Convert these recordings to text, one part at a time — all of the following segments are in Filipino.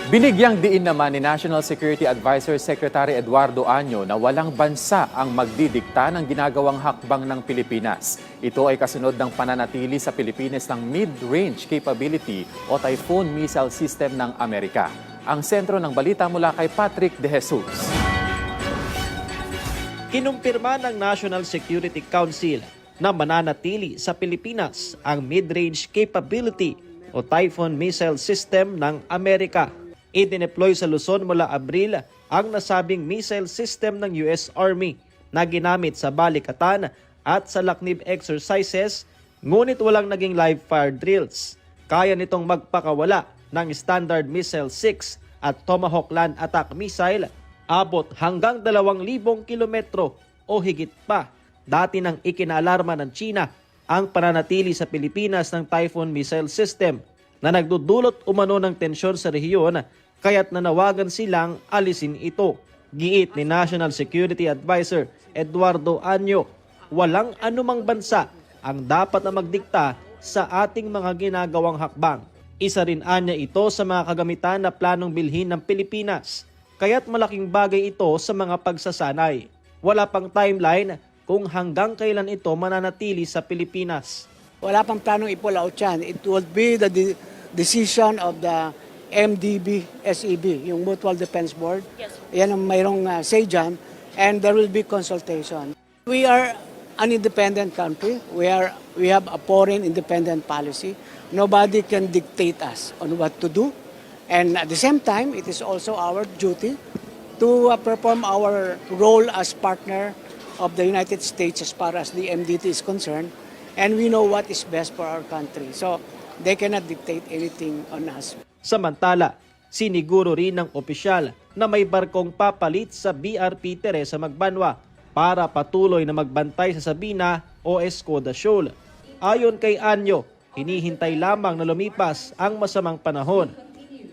Binigyang diin naman ni National Security Advisor Secretary Eduardo Año na walang bansa ang magdidikta ng ginagawang hakbang ng Pilipinas. Ito ay kasunod ng pananatili sa Pilipinas ng Mid-Range Capability o Typhoon Missile System ng Amerika. Ang sentro ng balita mula kay Patrick De Jesus. Kinumpirma ng National Security Council na mananatili sa Pilipinas ang Mid-Range Capability o Typhoon Missile System ng Amerika. Idineploy sa Luzon mula Abril ang nasabing missile system ng US Army na ginamit sa balikatan at sa laknib exercises, ngunit walang naging live fire drills. Kaya nitong magpakawala ng Standard Missile 6 at Tomahawk Land Attack Missile abot hanggang 2,000 kilometro o higit pa. Dati nang ikinaalarma ng China ang pananatili sa Pilipinas ng Typhoon Missile System na nagdudulot umano ng tensyon sa rehiyon, kaya't nanawagan silang alisin ito. Giit ni National Security Advisor Eduardo Año, walang anumang bansa ang dapat na magdikta sa ating mga ginagawang hakbang. Isa rin anya ito sa mga kagamitan na planong bilhin ng Pilipinas, kaya't malaking bagay ito sa mga pagsasanay. Wala pang timeline kung hanggang kailan ito mananatili sa Pilipinas. Wala pang planong i-pull out yan. It would be the decision of the MDB, SEB, yung Mutual Defense Board. Yes. Yan ang mayroong say dyan, and there will be consultation. We are an independent country. We have a foreign independent policy. Nobody can dictate us on what to do. And at the same time, it is also our duty to perform our role as partner of the United States as far as the MDT is concerned. And we know what is best for our country. So they cannot dictate anything on us. Samantala, siniguro rin ng opisyal na may barkong papalit sa BRP Teresa Magbanwa para patuloy na magbantay sa Sabina o Escoda Shoal. Ayon kay Anyo, hinihintay lamang na lumipas ang masamang panahon.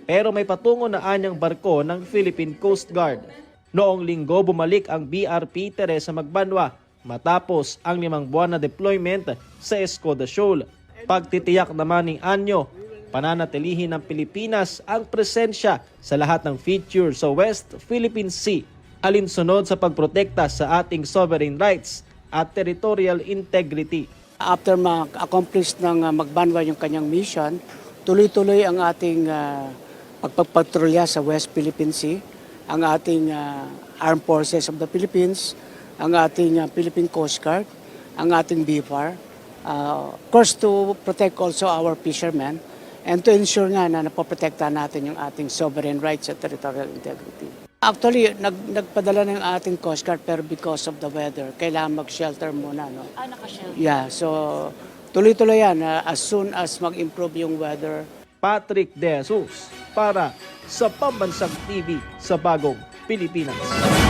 Pero may patungo na anyang barko ng Philippine Coast Guard. Noong linggo bumalik ang BRP Teresa Magbanwa matapos ang 5 buwan na deployment sa Escoda Shoal. Pagtitiyak naman ni Anyo, pananatilihin ng Pilipinas ang presensya sa lahat ng feature sa West Philippine Sea, alinsunod sa pagprotekta sa ating sovereign rights at territorial integrity. After ma-accomplish ng Magbanwa yung kanyang mission, tuloy-tuloy ang ating pagpapatrolya sa West Philippine Sea, ang ating Armed Forces of the Philippines, ang ating Philippine Coast Guard, ang ating BFAR, of course to protect also our fishermen, and to ensure nga na napoprotektahan natin yung ating sovereign rights at territorial integrity. Actually, nagpadala na yung ating Coast Guard pero because of the weather, kailangan mag-shelter muna. No? Naka-shelter. Yeah, so tuloy-tuloy yan as soon as mag-improve yung weather. Patrick De Jesus para sa Pambansang TV sa Bagong Pilipinas.